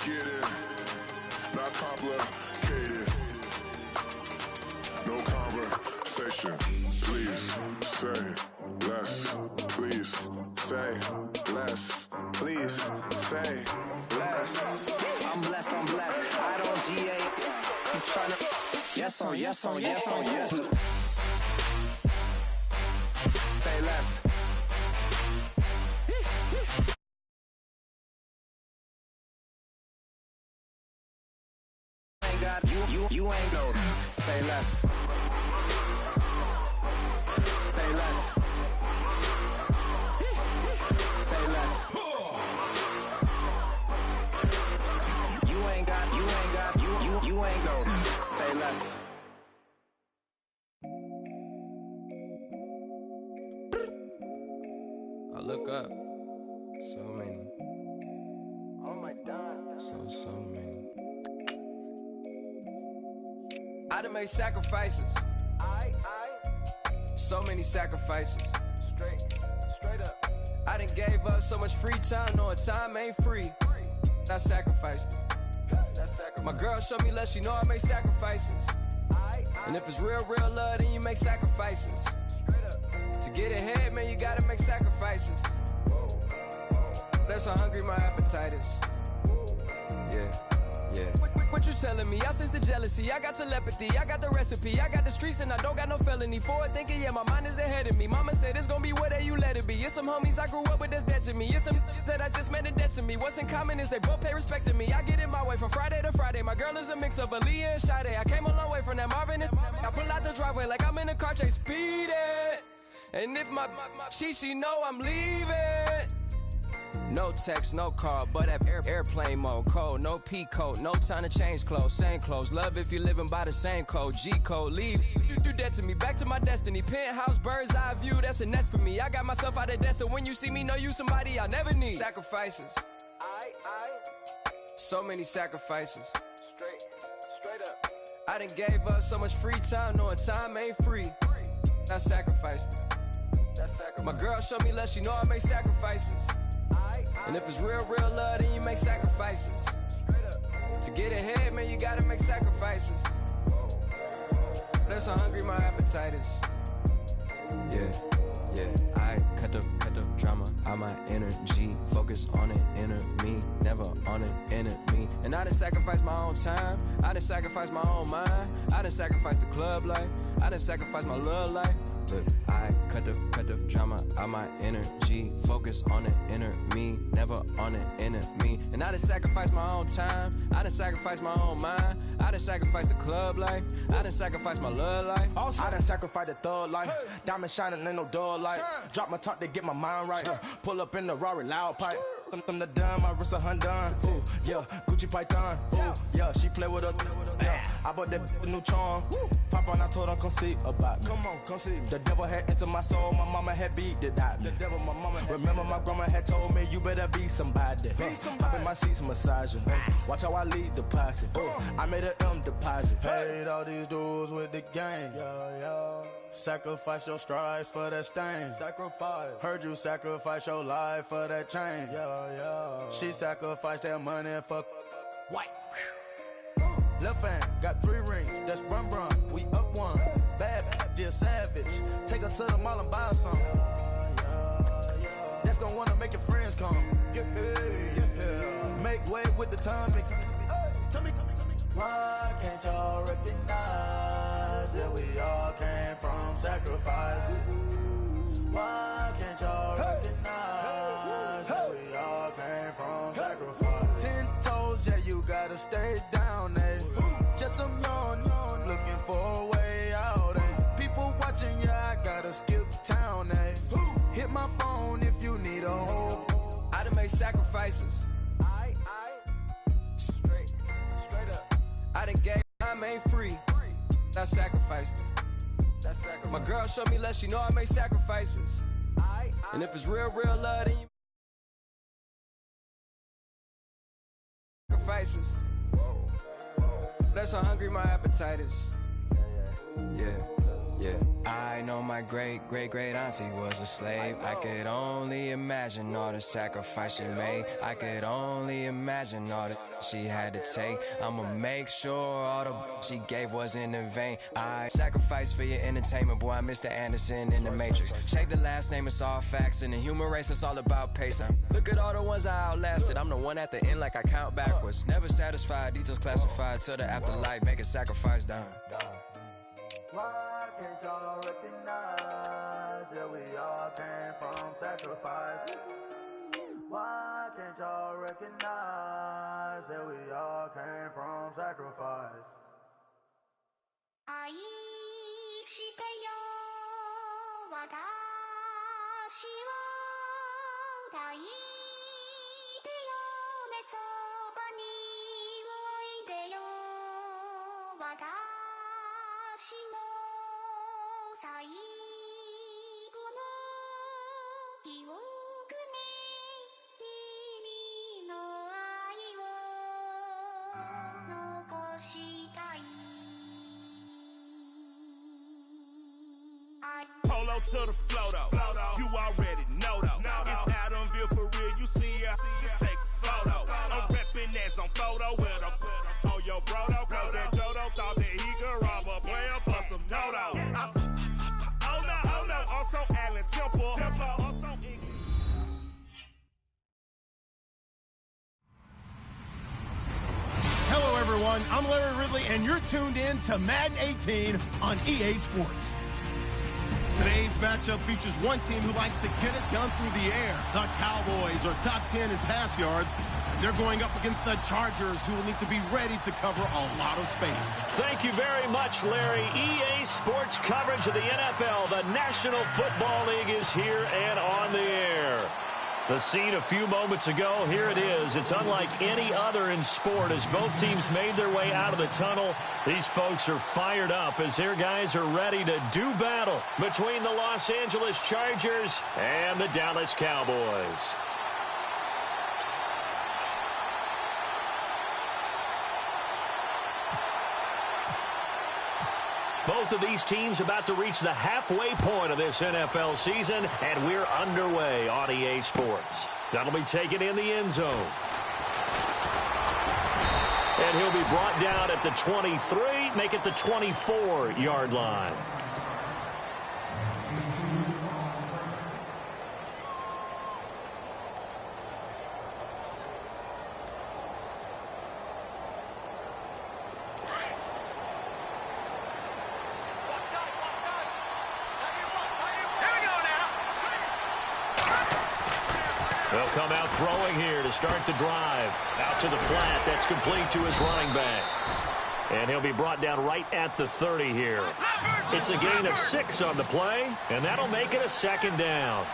get it, not complicated. No conversation. Please say less. Please say less. Please say less. I'm blessed, I'm blessed. I don't GA. You tryna. Yes on, yes on, yes on, yes. Say less. Ain't got you ain't go. Say less. Say less. Say less. You ain't got you ain't go. Say less. I look up. So many. Oh my God. So many. I done made sacrifices. So many sacrifices. Straight up. I done gave up so much free time, knowing time ain't free. I sacrificed it. My girl showed me love, she know I make sacrifices. And if it's real love, then you make sacrifices. To get ahead, man, you gotta make sacrifices. That's how hungry my appetite is. Yeah. What you telling me? I sense the jealousy, I got telepathy, I got the recipe, I got the streets and I don't got no felony. Forward thinking, yeah, my mind is ahead of me. Mama said it's gonna be whatever you let it be. It's some homies I grew up with that's dead to me. It's some that I just met in debt to me. What's in common is they both pay respect to me. I get it my way from Friday to Friday. My girl is a mix of Aaliyah and Sade. I came a long way from that Marvin and I pull out the driveway like I'm in a car chase speeding. And if my she know I'm leaving. No text, no call, but at airplane mode. Code, no P code, no time to change clothes. Same clothes, love if you're living by the same code. G code, leave. You do that to me, back to my destiny. Penthouse, bird's eye view, that's a nest for me. I got myself out of debt, so when you see me, know you somebody I never need. Sacrifices. So many sacrifices. Straight up. I done gave up so much free time, knowing time ain't free. I sacrificed it. My girl showed me love, she know I make sacrifices. And if it's real love, then you make sacrifices. To get ahead, man, you gotta make sacrifices. That's how hungry my appetite is. Yeah. I cut the drama out my energy. Focus on an inner me, never on an enemy. And I done sacrificed my own time. I done sacrificed my own mind. I done sacrificed the club life. I done sacrificed my love life. But I cut the drama out my energy. Focus on an inner me, never on an enemy. And I done sacrificed my own time. I done sacrificed my own mind. I done sacrificed the club life. I done sacrificed my love life. Also, I done sacrificed the thug life. Diamond shining, ain't no dull light. Drop my top to get my mind right. Pull up in the Rari loud pipe. Them the dime, my wrist a Hyundai. Ooh, yeah, Gucci Python. Ooh, yeah, she play with her. Yeah, I bought that new charm. Pop on, I told her come see about me. Come on, come see me. The devil had entered my soul, my mama had beat it out. The devil, my mama. Remember my grandma had told me you better be somebody. Hop in my seats, massaging. Watch how I lead the posse. I made an M deposit. Paid all these dues with the game. Sacrifice your strides for that stain. Sacrifice. Heard you sacrifice your life for that change. She sacrificed that money for White. left hand. Got 3 rings, that's brum brum. We up one. Bad, dear savage. Take her to the mall and buy some. That's gonna wanna make your friends come. Make way with the timing. Tell me. Why can't y'all recognize that we all came from sacrifice? Why can't y'all recognize that we all came from sacrifice? 10 toes, yeah, you gotta stay down, eh? Just some yawn, looking for a way out, eh? People watching, yeah, I gotta skip town, eh? Hit my phone if you need a hold. I done made sacrifices. Straight up. I done gave time ain't free. I sacrificed it. My girl showed me love, she know I make sacrifices. And if it's real love, then you sacrifices. That's how hungry my appetite is. Yeah. Yeah. I know my great-great-great auntie was a slave. I could only imagine all the sacrifice she made. I could only imagine all the she had to take. I'ma make sure all the she gave wasn't in vain. I sacrifice for your entertainment, boy. I'm Mr. Anderson in the Matrix. Check the last name, it's all facts. In the human race, it's all about pacing. Look at all the ones I outlasted. I'm the one at the end like I count backwards. Never satisfied, details classified till the afterlife. Make a sacrifice down. Why can't y'all recognize that we all came from sacrifice? Why can't y'all recognize that we all came from sacrifice? 愛してよ私を抱いてよねそばにおいでよ私の最後の記憶に君の愛を残したい Polo to the flow though, you already know though. It's Adamville for real, you see ya, just take a photo. I'm reppin' as on photo with a on your brodo, cause that Jodo thought that he could rob a player for some dodo. Oh no, also Allen Temple, also Hello everyone, I'm Larry Ridley and you're tuned in to Madden 18 on EA Sports. Today's matchup features one team who likes to get it done through the air. The Cowboys are top 10 in pass yards, and they're going up against the Chargers, who will need to be ready to cover a lot of space. Thank you very much, Larry. EA Sports coverage of the NFL. The National Football League is here and on the air. The scene a few moments ago, here it is. It's unlike any other in sport as both teams made their way out of the tunnel. These folks are fired up as their guys are ready to do battle between the Los Angeles Chargers and the Dallas Cowboys. Both of these teams about to reach the halfway point of this NFL season, and we're underway on EA Sports. That'll be taken in the end zone. And he'll be brought down at the 23, make it the 24-yard line. They'll come out throwing here to start the drive. Out to the flat. That's complete to his running back. And he'll be brought down right at the 30 here. It's a gain of 6 on the play, and that'll make it a second down.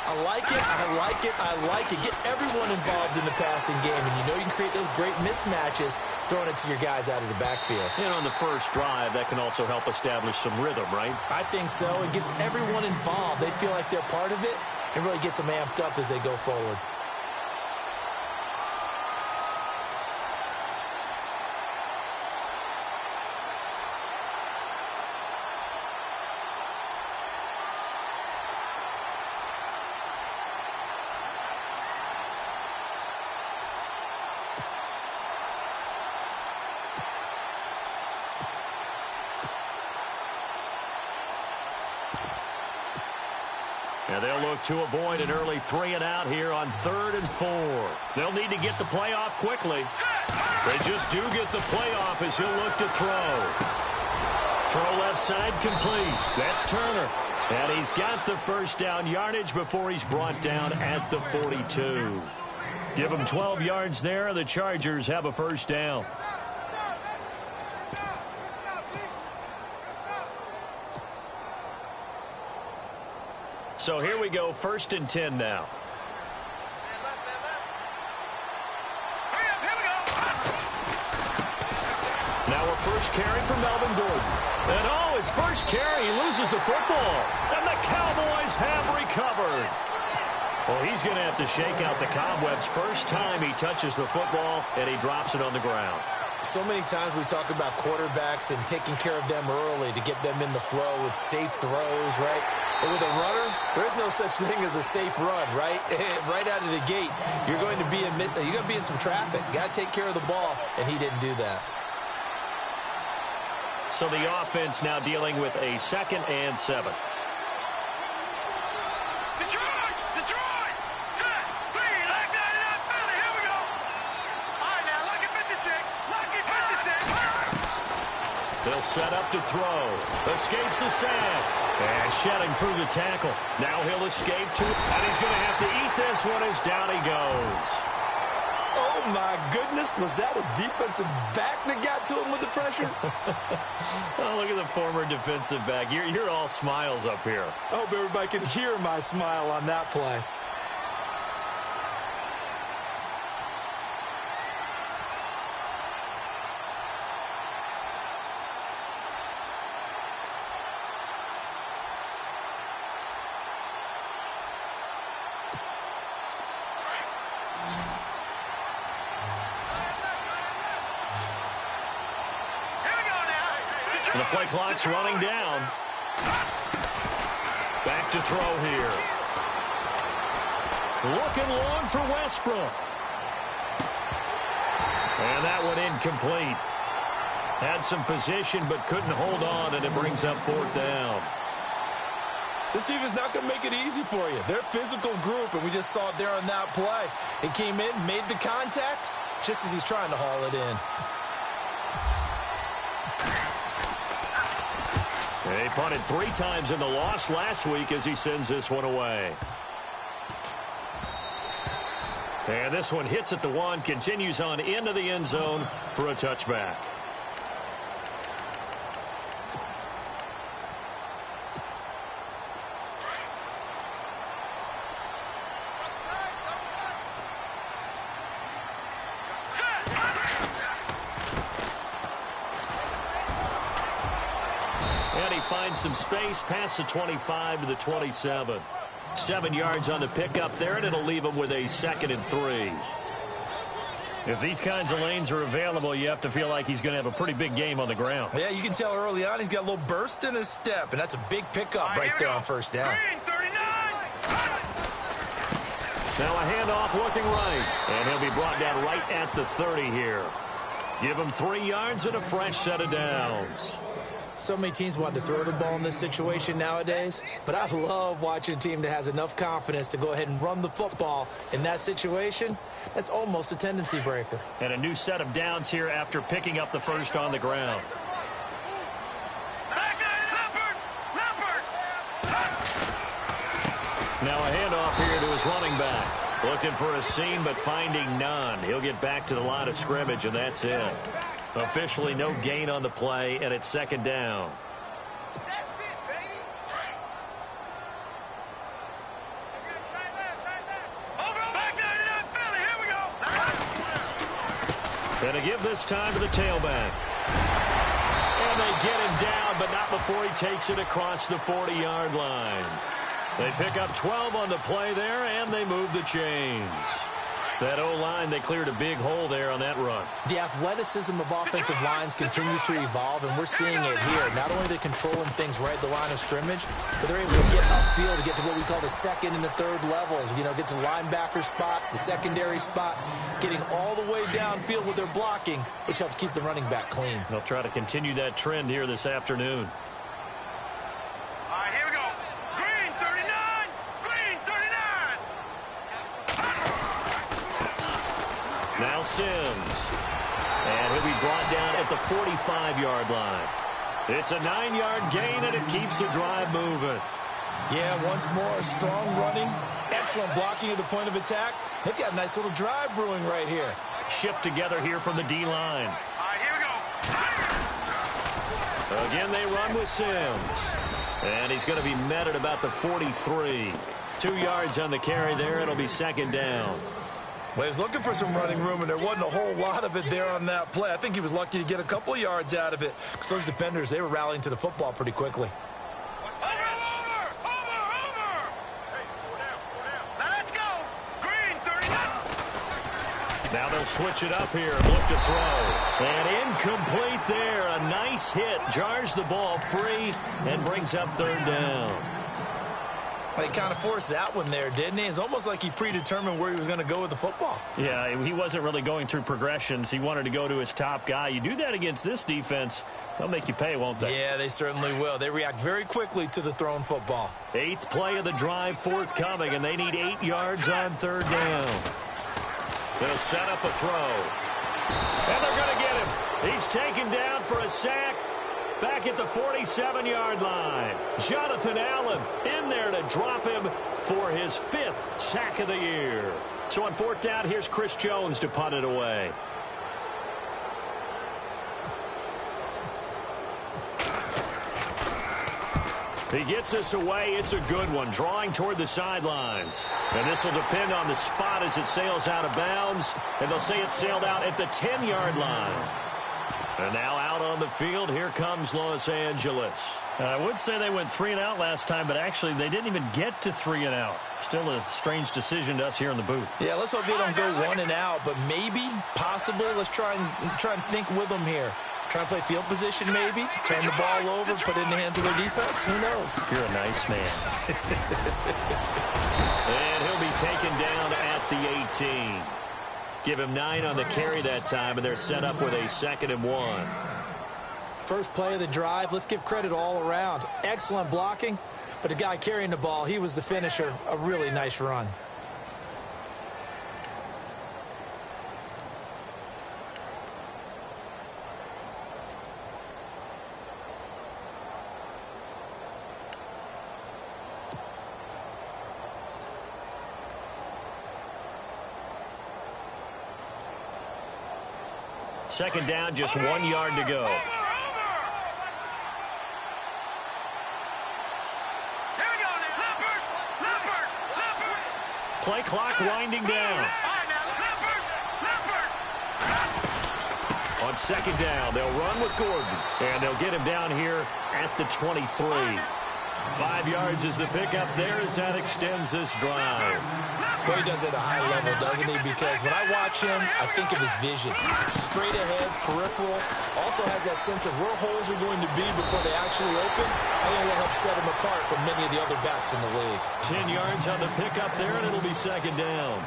I like it, I like it, I like it. Get everyone involved in the passing game, and you know you can create those great mismatches throwing it to your guys out of the backfield. And on the first drive, that can also help establish some rhythm, right? I think so. It gets everyone involved. They feel like they're part of it. It really gets them amped up as they go forward. And they'll look to avoid an early 3-and-out here on 3rd and 4. They'll need to get the play off quickly. They just do get the play off as he'll look to throw. Throw left side complete. That's Turner. And he's got the first down yardage before he's brought down at the 42. Give him 12 yards there, and the Chargers have a first down. So here we go, 1st and 10 now. Now a first carry for Melvin Gordon. And oh, his first carry, he loses the football. And the Cowboys have recovered. Well, he's going to have to shake out the cobwebs first time he touches the football, and he drops it on the ground. So many times we talk about quarterbacks and taking care of them early to get them in the flow with safe throws, right? But with a runner, there's no such thing as a safe run, right? Right out of the gate, you're going to be in some traffic. Got to take care of the ball, and he didn't do that. So the offense now dealing with a 2nd and 7. Detroit! Set! Clean! Like that in that Philly! Here we go! All right, now, lucky 56! Lucky 56! They'll set up to throw. Escapes the sack. And shedding through the tackle. Now he'll escape to, and he's going to have to eat this one as down he goes. Oh, my goodness. Was that a defensive back that got to him with the pressure? Oh, look at the former defensive back. You're all smiles up here. I hope everybody can hear my smile on that play. The play clock's running down. Back to throw here. Looking long for Westbrook. And that one incomplete. Had some position but couldn't hold on, and it brings up 4th down. This team is not going to make it easy for you. They're a physical group, and we just saw it there on that play. It came in, made the contact, just as he's trying to haul it in. He punted 3 times in the loss last week as he sends this one away. And this one hits at the 1, continues on into the end zone for a touchback. Finds some space past the 25 to the 27. 7 yards on the pickup there, and it'll leave him with a 2nd and 3. If these kinds of lanes are available, you have to feel like he's going to have a pretty big game on the ground. Yeah, you can tell early on he's got a little burst in his step, and that's a big pickup right there on 1st down. Now a handoff looking right, and he'll be brought down right at the 30 here. Give him 3 yards and a fresh set of downs. So many teams want to throw the ball in this situation nowadays, but I love watching a team that has enough confidence to go ahead and run the football. In that situation, that's almost a tendency breaker. And a new set of downs here after picking up the 1st on the ground. Now a handoff here to his running back. Looking for a seam, but finding none. He'll get back to the line of scrimmage, and that's it. Officially no gain on the play, and it's 2nd down. And a give this time to the tailback. And they get him down, but not before he takes it across the 40-yard line. They pick up 12 on the play there, and they move the chains. That O-line, they cleared a big hole there on that run. The athleticism of offensive lines continues to evolve, and we're seeing it here. Not only are they controlling things right at the line of scrimmage, but they're able to get upfield to get to what we call the 2nd and the 3rd levels. You know, get to linebacker spot, the secondary spot, getting all the way downfield with their blocking, which helps keep the running back clean. They'll try to continue that trend here this afternoon. Now Sims. And he'll be brought down at the 45-yard line. It's a 9-yard gain, and it keeps the drive moving. Yeah, once more, strong running, excellent blocking at the point of attack. They've got a nice little drive brewing right here. Shift together here from the D-line. Here we go. Again, they run with Sims. And he's going to be met at about the 43. 2 yards on the carry there. It'll be 2nd down. Well, he's looking for some running room, and there wasn't a whole lot of it there on that play. I think he was lucky to get a couple of yards out of it because those defenders, they were rallying to the football pretty quickly. Over! Hey, 4 down. Now let's go. Green, 39. Now they'll switch it up here and look to throw. And incomplete there. A nice hit. Jars the ball free and brings up third down. Well, he kind of forced that one there, didn't he? It's almost like he predetermined where he was going to go with the football. Yeah, he wasn't really going through progressions. He wanted to go to his top guy. You do that against this defense, they'll make you pay, won't they? Yeah, they certainly will. They react very quickly to the thrown football. 8th play of the drive forthcoming, and they need 8 yards on third down. They'll set up a throw. And they're going to get him. He's taken down for a sack. Back at the 47-yard line. Jonathan Allen in there to drop him for his 5th sack of the year. So on 4th down, here's Chris Jones to punt it away. He gets this away. It's a good one, drawing toward the sidelines. And this will depend on the spot as it sails out of bounds. And they'll say it sailed out at the 10-yard line. And now out on the field, here comes Los Angeles. I would say they went 3 and out last time, but actually they didn't even get to 3 and out. Still a strange decision to us here in the booth. Yeah, let's hope they don't go 1 and out, but maybe, possibly, let's try and think with them here. Try and play field position maybe, turn the ball over, put it in the hands of their defense. Who knows? You're a nice man. And he'll be taken down at the 18. Give him 9 on the carry that time, and they're set up with a 2nd and 1. First play of the drive, let's give credit all around. Excellent blocking, but the guy carrying the ball, he was the finisher. A really nice run. Second down, just 1 yard to go. Play clock winding down. On 2nd down, they'll run with Gordon. And they'll get him down here at the 23. 5 yards is the pickup there as that extends this drive. Boy, he does it at a high level, doesn't he? Because when I watch him, I think of his vision. Straight ahead, peripheral. Also has that sense of where holes are going to be before they actually open. I think that helps set him apart from many of the other backs in the league. 10 yards on the pickup there, and it'll be 2nd down.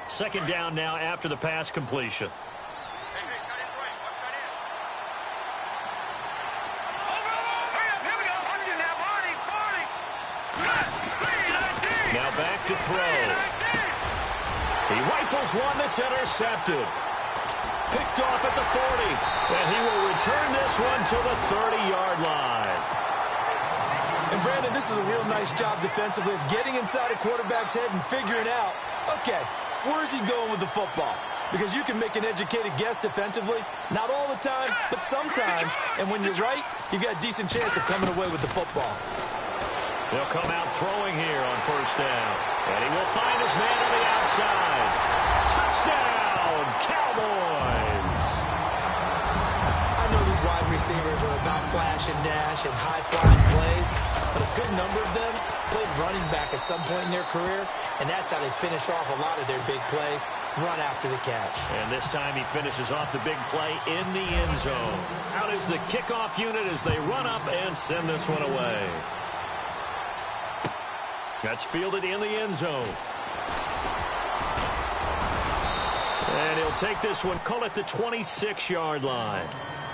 Second down now after the pass completion. Now back to throw. He rifles one that's intercepted. Picked off at the 40. And he will return this one to the 30-yard line. And Brandon, this is a real nice job defensively of getting inside a quarterback's head and figuring out, okay, where's he going with the football? Because you can make an educated guess defensively. Not all the time, but sometimes. And when you're right, you've got a decent chance of coming away with the football. They'll come out throwing here on 1st down. And he will find his man on the outside. Touchdown, Cowboys! I know these wide receivers are about flash and dash and high-flying plays, but a good number of them played running back at some point in their career, and that's how they finish off a lot of their big plays, run after the catch. And this time he finishes off the big play in the end zone. Out is the kickoff unit as they run up and send this one away. That's fielded in the end zone. And he'll take this one, call it the 26-yard line.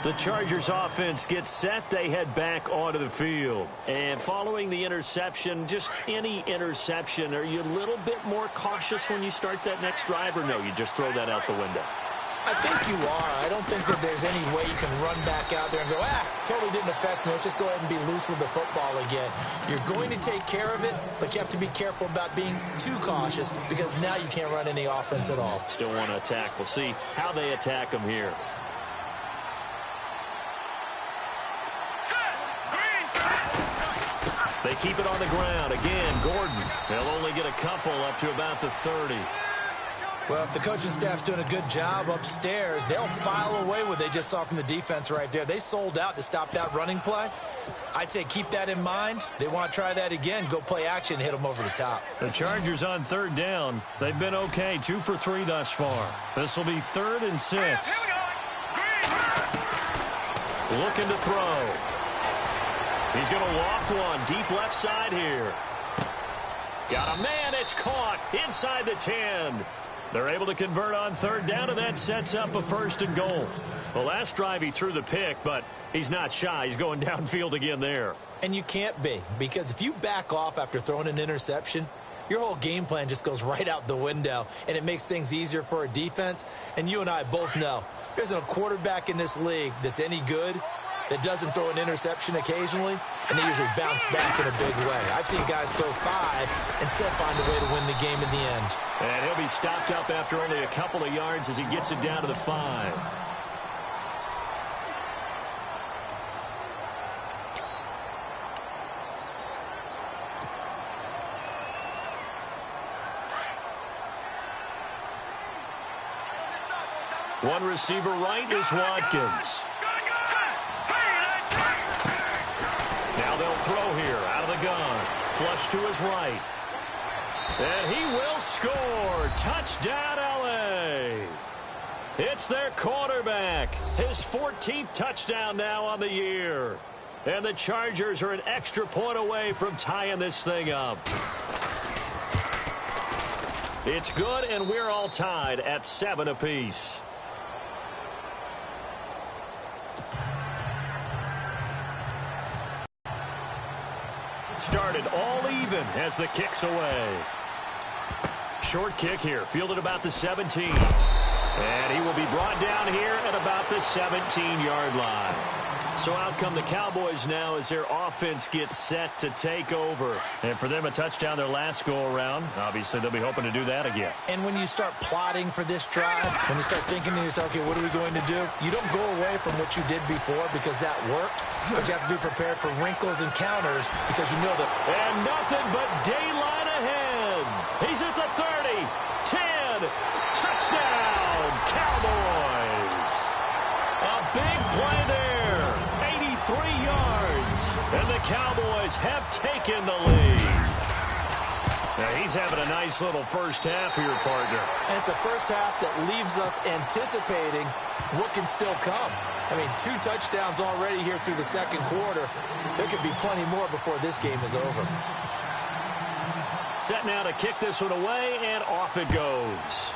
The Chargers offense gets set. They head back onto the field. And following the interception, just any interception, are you a little bit more cautious when you start that next drive, or no, you just throw that out the window? I think you are. I don't think that there's any way you can run back out there and go, totally didn't affect me. Let's just go ahead and be loose with the football again. You're going to take care of it, but you have to be careful about being too cautious because now you can't run any offense at all. Still want to attack. We'll see how they attack them here. They keep it on the ground. Again, Gordon. They'll only get a couple up to about the 30. Well, if the coaching staff's doing a good job upstairs, they'll file away what they just saw from the defense right there. They sold out to stop that running play. I'd say keep that in mind. They want to try that again. Go play action, hit them over the top. The Chargers on third down. They've been okay, 2 for 3 thus far. This will be 3rd and 6. Looking to throw. He's going to loft one deep left side here. Got a man. It's caught inside the 10. They're able to convert on third down, and that sets up a 1st and goal. The last drive he threw the pick, but he's not shy. He's going downfield again there. And you can't be, because if you back off after throwing an interception, your whole game plan just goes right out the window, and it makes things easier for a defense. And you and I both know there's a quarterback in this league that's any good that doesn't throw an interception occasionally, and they usually bounce back in a big way. I've seen guys throw 5 and still find a way to win the game in the end. And he'll be stopped up after only a couple of yards as he gets it down to the 5. One receiver right is Watkins. Now they'll throw here out of the gun. Flush to his right. And he will score. Touchdown, L.A. It's their quarterback. His 14th touchdown now on the year. And the Chargers are an extra point away from tying this thing up. It's good, and we're all tied at 7 apiece. Started all even as the kick's away. Short kick here, fielded about the 17. And he will be brought down here at about the 17-yard line. So out come the Cowboys now as their offense gets set to take over. And for them, a touchdown their last go-around. Obviously, they'll be hoping to do that again. And when you start plotting for this drive, when you start thinking to yourself, okay, what are we going to do? You don't go away from what you did before because that worked. But you have to be prepared for wrinkles and counters because you know that. And nothing but daylight ahead. He's at the 30, 10, touchdown, Cowboys. A big play there, 83 yards, and the Cowboys have taken the lead. Now he's having a nice little first half here, partner. And it's a first half that leaves us anticipating what can still come. I mean, 2 touchdowns already here through the second quarter. There could be plenty more before this game is over. Set now to kick this one away, and off it goes.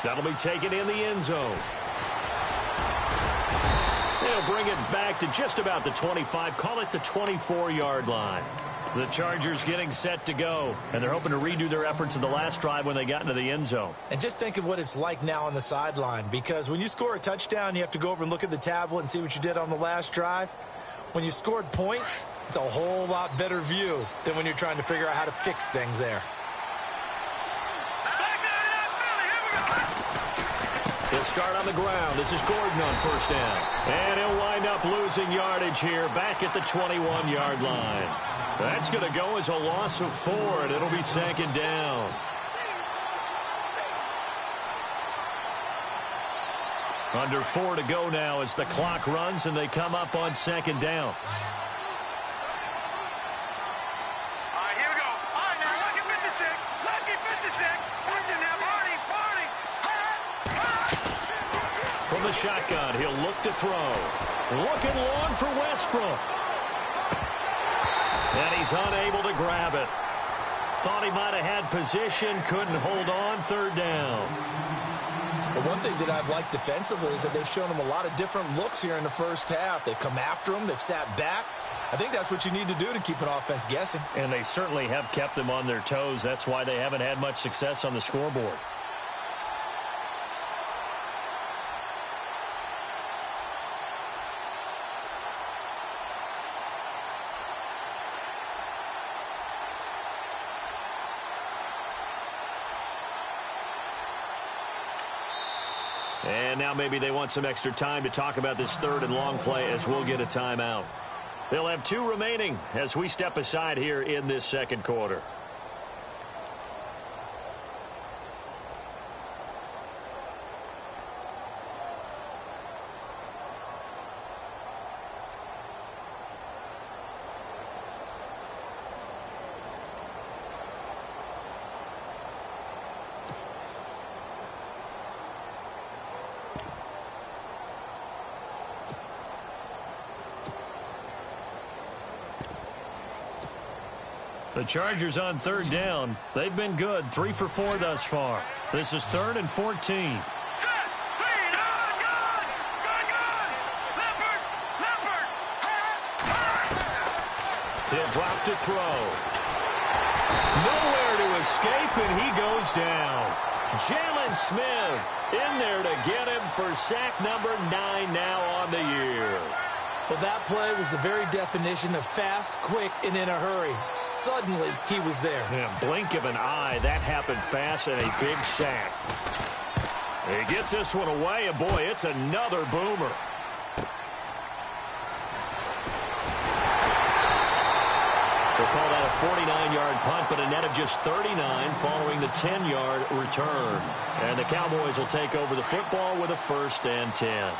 That'll be taken in the end zone. They'll bring it back to just about the 25, call it the 24-yard line. The Chargers getting set to go, and they're hoping to redo their efforts in the last drive when they got into the end zone. And just think of what it's like now on the sideline, because when you score a touchdown, you have to go over and look at the tablet and see what you did on the last drive. When you scored points, it's a whole lot better view than when you're trying to figure out how to fix things there. He'll start on the ground. This is Gordon on first down. And he'll wind up losing yardage here back at the 21-yard line. That's going to go as a loss of 4, and it'll be 2nd down. Under 4 to go now as the clock runs, and they come up on 2nd down. From the shotgun, he'll look to throw. Looking long for Westbrook. And he's unable to grab it. Thought he might have had position, couldn't hold on, 3rd down. But one thing that I've liked defensively is that they've shown him a lot of different looks here in the first half. They've come after him, they've sat back. I think that's what you need to do to keep an offense guessing. And they certainly have kept them on their toes. That's why they haven't had much success on the scoreboard. And now maybe they want some extra time to talk about this third and long play as we'll get a timeout. They'll have 2 remaining as we step aside here in this second quarter. The Chargers on third down. They've been good, 3 for 4 thus far. This is 3rd and 14. He'll drop to throw. Nowhere to escape, and he goes down. Jalen Smith in there to get him for sack number 9 now on the year. Well, that play was the very definition of fast, quick, and in a hurry. Suddenly, he was there. Yeah, blink of an eye. That happened fast and a big sack. He gets this one away, and boy, it's another boomer. They'll call that a 49-yard punt, but a net of just 39 following the 10-yard return. And the Cowboys will take over the football with a 1st and 10.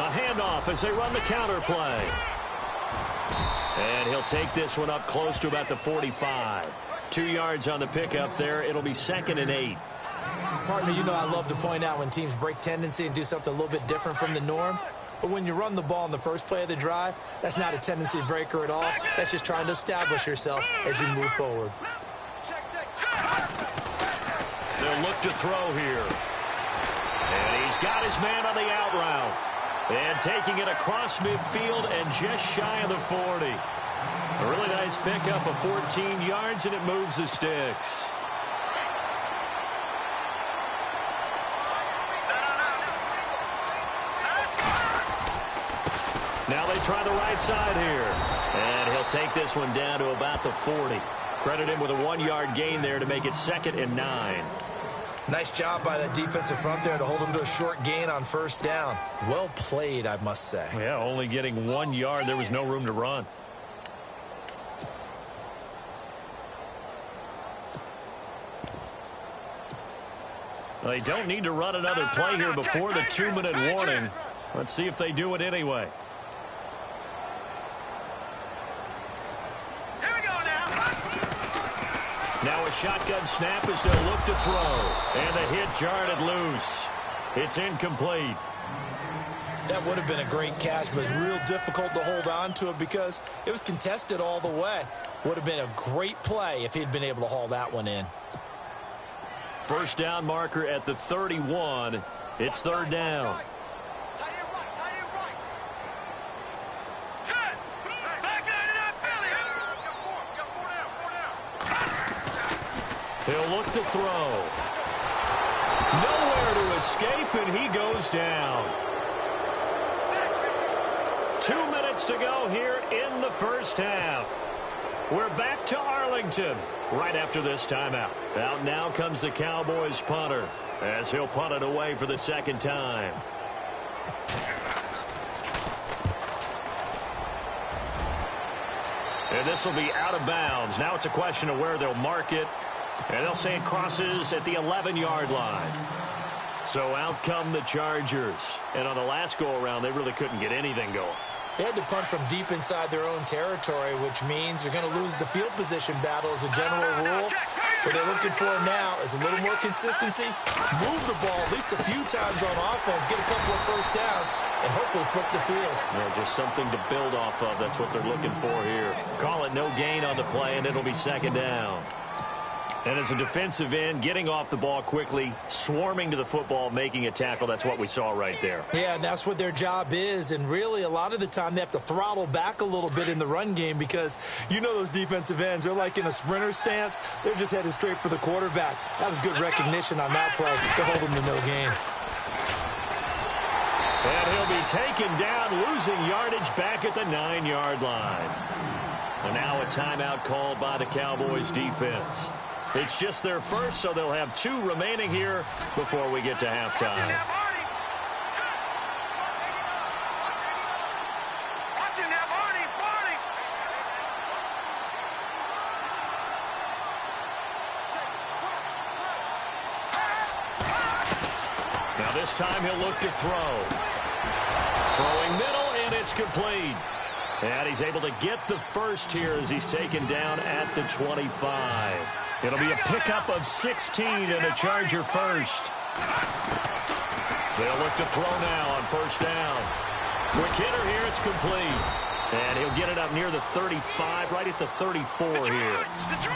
Handoff as they run the counter play. And he'll take this one up close to about the 45. 2 yards on the pickup there. It'll be 2nd and 8. Partner, you know I love to point out when teams break tendency and do something a little bit different from the norm. But when you run the ball in the first play of the drive, that's not a tendency breaker at all. That's just trying to establish yourself as you move forward. They'll look to throw here. And he's got his man on the out route. And taking it across midfield and just shy of the 40. A really nice pickup of 14 yards, and it moves the sticks. Now they try the right side here. And he'll take this one down to about the 40. Credit him with a 1-yard gain there to make it 2nd and 9. Nice job by that defensive front there to hold him to a short gain on 1st down. Well played, I must say. Yeah, only getting 1 yard. There was no room to run. They don't need to run another play here before the 2-minute warning. Let's see if they do it anyway. Now a shotgun snap as they'll look to throw. And the hit jarred it loose. It's incomplete. That would have been a great catch, but it's real difficult to hold on to it because it was contested all the way. Would have been a great play if he'd been able to haul that one in. 1st down marker at the 31. It's 3rd down. He'll look to throw. Nowhere to escape, and he goes down. 2 minutes to go here in the 1st half. We're back to Arlington right after this timeout. Out now comes the Cowboys punter as he'll punt it away for the 2nd time. And this will be out of bounds. Now it's a question of where they'll mark it. And they'll say it crosses at the 11-yard line. So out come the Chargers. And on the last go-around, they really couldn't get anything going. They had to punt from deep inside their own territory, which means they're going to lose the field position battle as a general rule. What they're looking for now is a little more consistency, move the ball at least a few times on offense, get a couple of 1st downs, and hopefully flip the field. Yeah, just something to build off of. That's what they're looking for here. Call it no gain on the play, and it'll be 2nd down. And as a defensive end, getting off the ball quickly, swarming to the football, making a tackle, that's what we saw right there. Yeah, and that's what their job is. And really, a lot of the time, they have to throttle back a little bit in the run game because you know those defensive ends, they're like in a sprinter stance. They're just headed straight for the quarterback. That was good recognition on that play to hold them to no gain. And he'll be taken down, losing yardage back at the 9-yard line. And now a timeout called by the Cowboys defense. It's just their first, so they'll have 2 remaining here before we get to halftime. Now this time he'll look to throw. Throwing middle, and it's complete. And he's able to get the first here as he's taken down at the 25. It'll be a pickup of 16 and a Charger first. They'll look to throw now on first down. Quick hitter here, it's complete. And he'll get it up near the 35, right at the 34 here.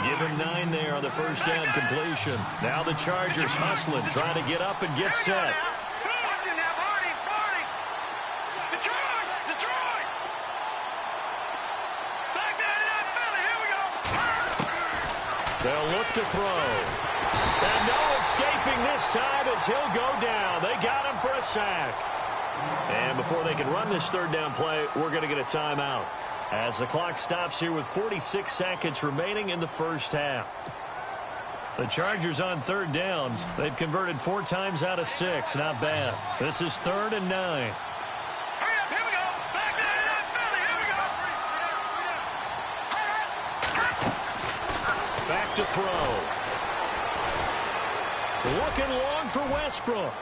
Give him 9 there on the first down completion. Now the Chargers hustling, trying to get up and get set. They'll look to throw. And no escaping this time as he'll go down. They got him for a sack. And before they can run this third down play, we're going to get a timeout as the clock stops here with 46 seconds remaining in the first half. The Chargers on third down. They've converted 4 times out of 6. Not bad. This is 3rd and 9. Back to throw. Looking long for Westbrook.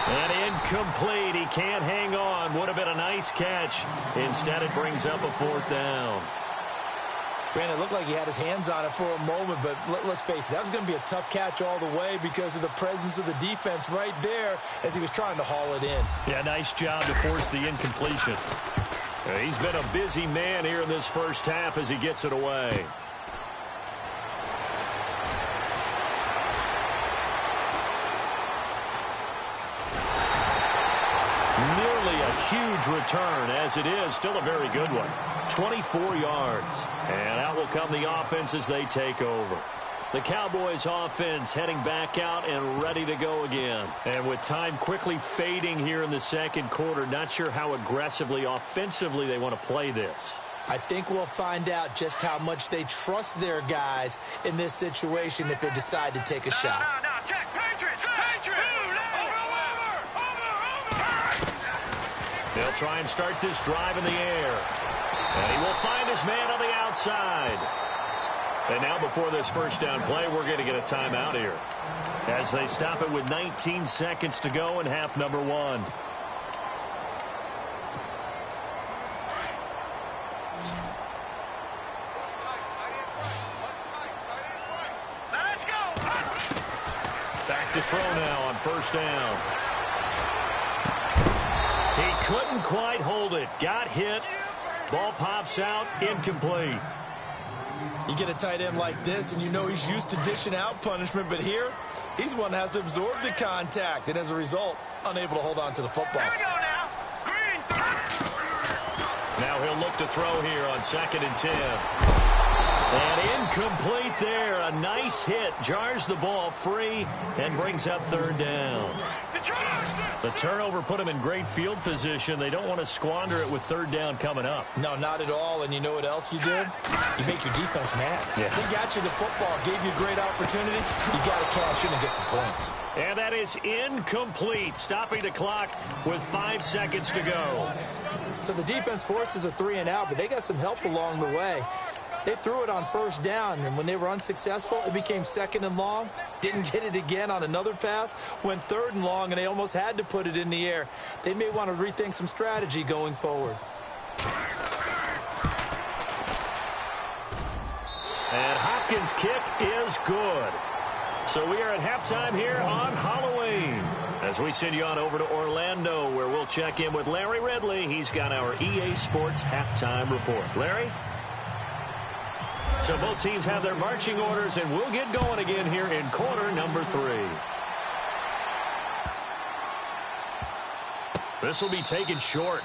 And incomplete. He can't hang on. Would have been a nice catch. Instead, it brings up a 4th down. Brandon, it looked like he had his hands on it for a moment, but let's face it, that was going to be a tough catch all the way because of the presence of the defense right there as he was trying to haul it in. Yeah, nice job to force the incompletion. He's been a busy man here in this first half as he gets it away. Nearly a huge return, as it is still a very good one. 24 yards. And out will come the offense as they take over. The Cowboys offense heading back out and ready to go again. And with time quickly fading here in the second quarter, not sure how aggressively, offensively they want to play this. I think we'll find out just how much they trust their guys in this situation if they decide to take a shot. Check, Patriots! Patriots! They'll try and start this drive in the air. And he will find his man on the outside. And now before this first down play, we're going to get a timeout here as they stop it with 19 seconds to go in half number 1. Let's go! Back to throw now on first down. He couldn't quite hold it. Got hit. Ball pops out. Incomplete. You get a tight end like this, and you know he's used to dishing out punishment, but here, he's one that has to absorb the contact, and as a result, unable to hold on to the football. Here we go now. Green. Now he'll look to throw here on 2nd and 10. And incomplete there. A nice hit. Jars the ball free and brings up 3rd down. The turnover put him in great field position. They don't want to squander it with 3rd down coming up. No, not at all. And you know what else you did? You make your defense mad. Yeah. They got you the football, gave you a great opportunity. You got to cash in and get some points. And that is incomplete, stopping the clock with 5 seconds to go. So the defense forces a 3 and out, but they got some help along the way. They threw it on first down, and when they were unsuccessful, it became 2nd and long. Didn't get it again on another pass. Went 3rd and long, and they almost had to put it in the air. They may want to rethink some strategy going forward. And Hopkins' kick is good. So we are at halftime here on Halloween as we send you on over to Orlando, where we'll check in with Larry Ridley. He's got our EA Sports halftime report. Larry? So both teams have their marching orders, and we'll get going again here in quarter number 3. This will be taken short.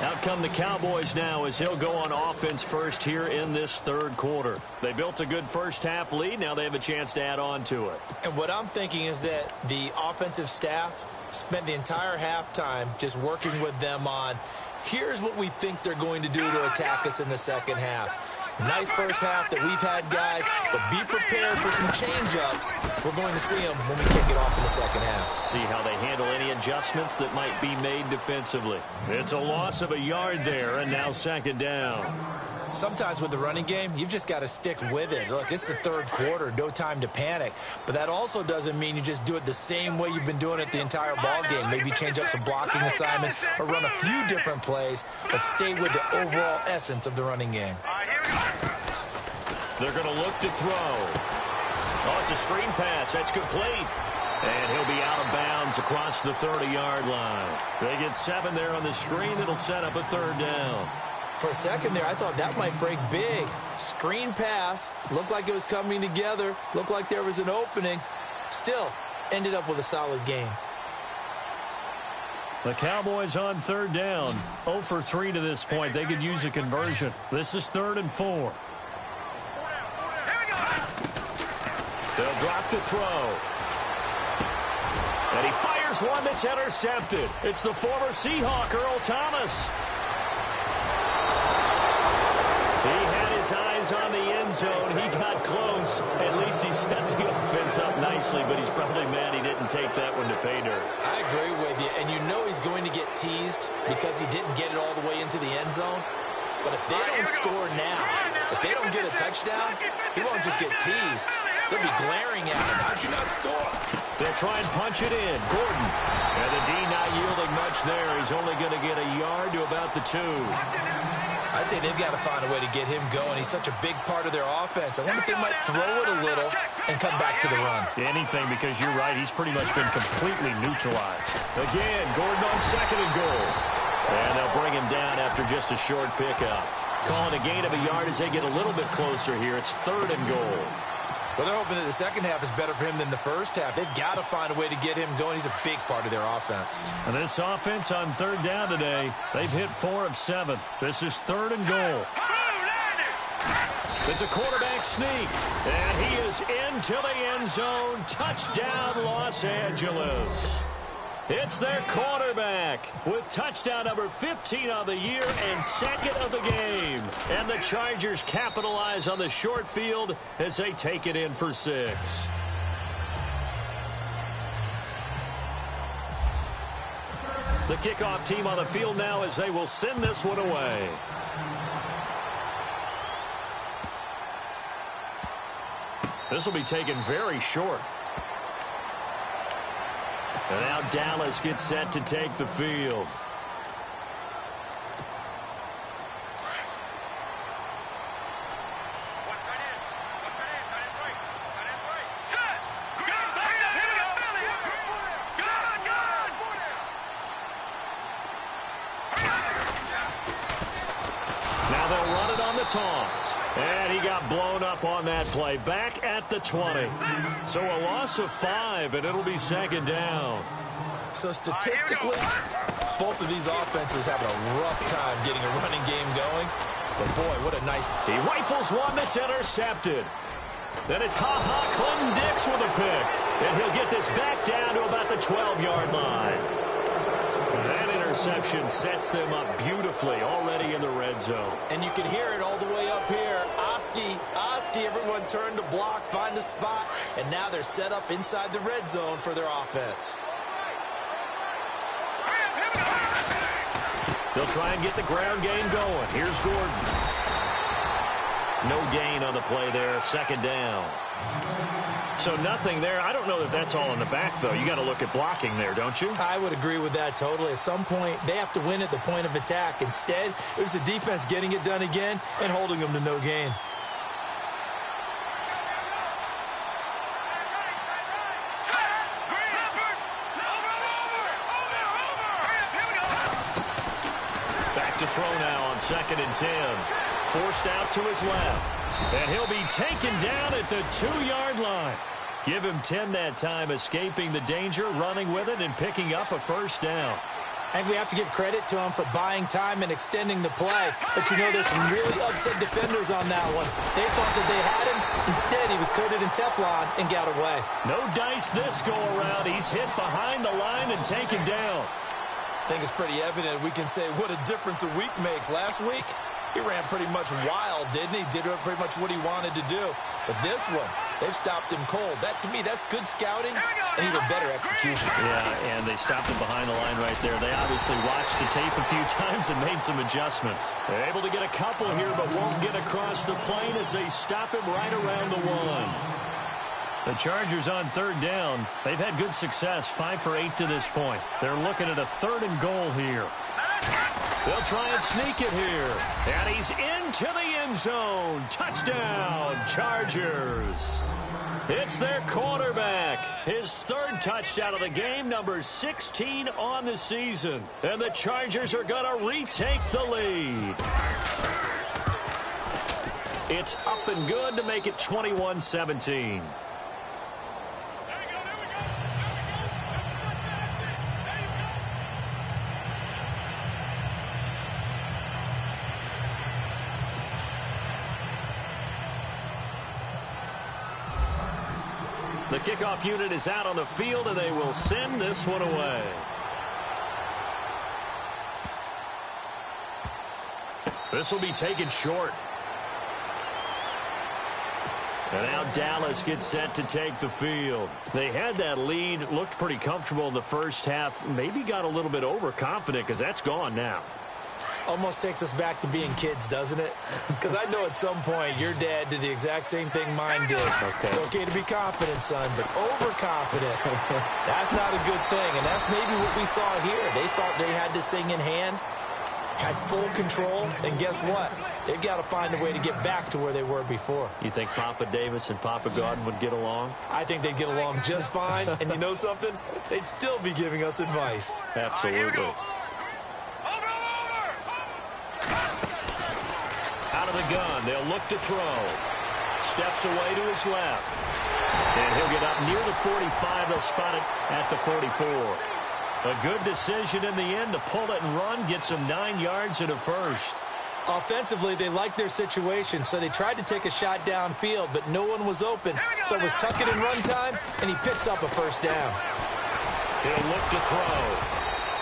Out come the Cowboys now as they'll go on offense first here in this 3rd quarter. They built a good first half lead. Now they have a chance to add on to it. And what I'm thinking is that the offensive staff spent the entire halftime just working with them on, here's what we think they're going to do to attack us in the second half. Nice first half that we've had, guys, but be prepared for some change-ups. We're going to see them when we kick it off in the second half. See how they handle any adjustments that might be made defensively. It's a loss of a yard there, and now second down. Sometimes with the running game, you've just got to stick with it. Look, it's the third quarter, no time to panic. But that also doesn't mean you just do it the same way you've been doing it the entire ball game. Maybe change up some blocking assignments or run a few different plays, but stay with the overall essence of the running game. They're going to look to throw. Oh, it's a screen pass. That's complete. And he'll be out of bounds across the 30-yard line. They get 7 there on the screen. It'll set up a third down. For a second there, I thought that might break big. Screen pass. Looked like it was coming together. Looked like there was an opening. Still, ended up with a solid game. The Cowboys on third down. 0 for 3 to this point. They could use a conversion. This is 3rd and 4. They'll drop to throw. And he fires one that's intercepted. It's the former Seahawk, Earl Thomas. He had his eyes on the end zone. He got close. At least he set the offense up nicely, but he's probably mad he didn't take that one to pay dirt. I agree with you, and you know he's going to get teased because he didn't get it all the way into the end zone. But if they don't score now, if they don't get a touchdown, he won't just get teased. They'll be glaring at him. How'd you not score? They'll try and punch it in. Gordon. And the D not yielding much there. He's only going to get a yard to about the 2. I'd say they've got to find a way to get him going. He's such a big part of their offense. I wonder if they might throw it a little and come back to the run. Anything, because you're right. He's pretty much been completely neutralized. Again, Gordon on 2nd and goal. And they'll bring him down after just a short pickup. Calling a gain of a yard as they get a little bit closer here. It's 3rd and goal. Well, they're hoping that the second half is better for him than the first half. They've got to find a way to get him going. He's a big part of their offense. And this offense on third down today, they've hit 4 of 7. This is 3rd and goal. It's a quarterback sneak. And he is into the end zone. Touchdown, Los Angeles. It's their quarterback with touchdown number 15 on the year and 2nd of the game. And the Chargers capitalize on the short field as they take it in for 6. The kickoff team on the field now as they will send this one away. This will be taken very short. And now Dallas gets set to take the field. Now they'll run it on the toss. And he got blown up on that play. Back at the 20. So a loss of 5, and it'll be 2nd down. So statistically, both of these offenses have a rough time getting a running game going. But, boy, what a nice... He rifles one that's intercepted. Then it's Clinton Dix with a pick. And he'll get this back down to about the 12-yard line. That interception sets them up beautifully already in the red zone. And you can hear it all the way up here. Oski, everyone turned to block, find a spot, and now they're set up inside the red zone for their offense. They'll try and get the ground game going. Here's Gordon. No gain on the play there, 2nd down. So nothing there. I don't know that that's all in the back, though. You got to look at blocking there, don't you? I would agree with that totally. At some point, they have to win at the point of attack. Instead, it was the defense getting it done again and holding them to no gain. Back to throw now on 2nd and 10. Forced out to his left. And he'll be taken down at the 2-yard line. Give him 10 that time, escaping the danger, running with it, and picking up a 1st down. I think we have to give credit to him for buying time and extending the play. But you know, there's some really upset defenders on that one. They thought that they had him. Instead, he was coated in Teflon and got away. No dice this go around. He's hit behind the line and taken down. I think it's pretty evident. We can say what a difference a week makes. Last week, he ran pretty much wild, didn't he? Did pretty much what he wanted to do. But this one, they've stopped him cold. That, to me, that's good scouting and even better execution. Yeah, and they stopped him behind the line right there. They obviously watched the tape a few times and made some adjustments. They're able to get a couple here, but won't get across the plane as they stop him right around the one. The Chargers on third down. They've had good success, 5 for 8 to this point. They're looking at a 3rd and goal here. They'll try and sneak it here. And he's into the end zone. Touchdown, Chargers. It's their quarterback. His 3rd touchdown of the game, number 16 on the season. And the Chargers are going to retake the lead. It's up and good to make it 21-17. The kickoff unit is out on the field, and they will send this one away. This will be taken short. And now Dallas gets set to take the field. They had that lead, looked pretty comfortable in the first half, maybe got a little bit overconfident because that's gone now. Almost takes us back to being kids, doesn't it? Because I know at some point your dad did the exact same thing mine did. Okay. It's okay to be confident, son, but overconfident, that's not a good thing. And that's maybe what we saw here. They thought they had this thing in hand, had full control, and guess what? They've got to find a way to get back to where they were before. You think Papa Davis and Papa Gordon would get along? I think they'd get along just fine. And you know something? They'd still be giving us advice. Absolutely. Out of the gun, they'll look to throw. Steps away to his left. And he'll get up near the 45. They'll spot it at the 44. A good decision in the end to pull it and run. Gets him 9 yards and a first. Offensively, they liked their situation, so they tried to take a shot downfield, but no one was open. So it was tuck it and run time, and he picks up a first down. He'll look to throw.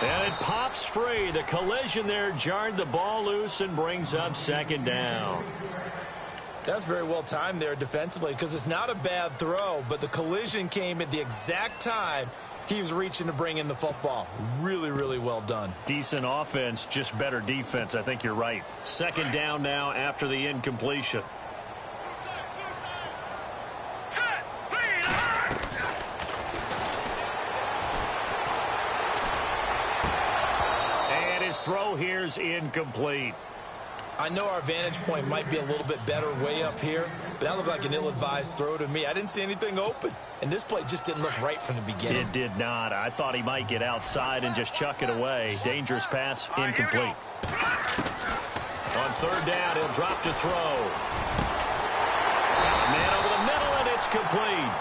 And it pops free. The collision there jarred the ball loose and brings up second down. That's very well timed there defensively because it's not a bad throw, but the collision came at the exact time he was reaching to bring in the football. Really, really well done. Decent offense, just better defense. I think you're right. Second down now after the incompletion. And his throw here's incomplete. I know our vantage point might be a little bit better way up here, but that looked like an ill-advised throw to me. I didn't see anything open, and this play just didn't look right from the beginning. It did not. I thought he might get outside and just chuck it away. Dangerous pass, incomplete. On third down, he'll drop to throw. Man over the middle, and it's complete.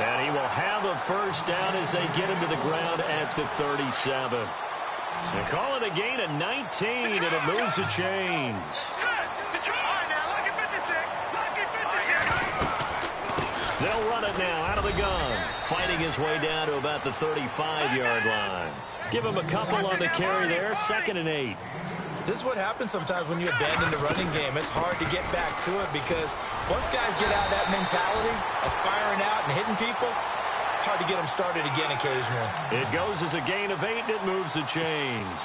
And he will have a first down as they get him to the ground at the 37. They call it a gain of 19, and it moves the chains. They'll run it now out of the gun, fighting his way down to about the 35-yard line. Give him a couple on the carry there, 2nd and 8. This is what happens sometimes when you abandon the running game. It's hard to get back to it because once guys get out of that mentality of firing out and hitting people, hard to get them started again occasionally. It goes as a gain of 8, and it moves the chains.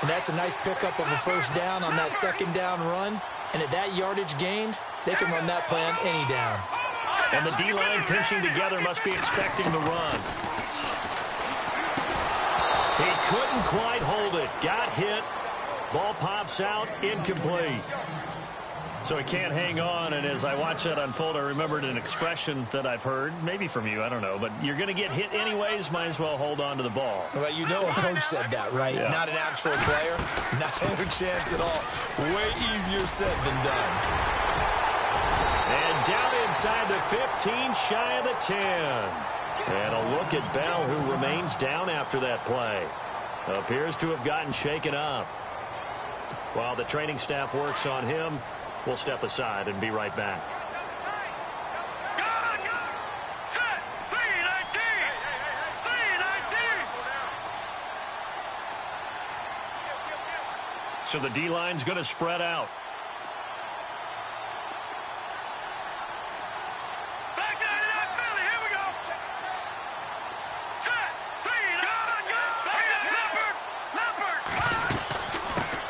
And that's a nice pickup of a first down on that second down run. And at that yardage gained, they can run that play on any down. And the D-line pinching together must be expecting the run. He couldn't quite hold it. Got hit. Ball pops out. Incomplete. So he can't hang on, and as I watch that unfold, I remembered an expression that I've heard, maybe from you, I don't know, but you're going to get hit anyways, might as well hold on to the ball. Well, you know a coach said that, right? Yeah. Not an actual player. Not a chance at all. Way easier said than done. And down inside the 15, shy of the 10. And a look at Bell, who remains down after that play. appears to have gotten shaken up. While the training staff works on him, we'll step aside and be right back. So the D-line's going to spread out.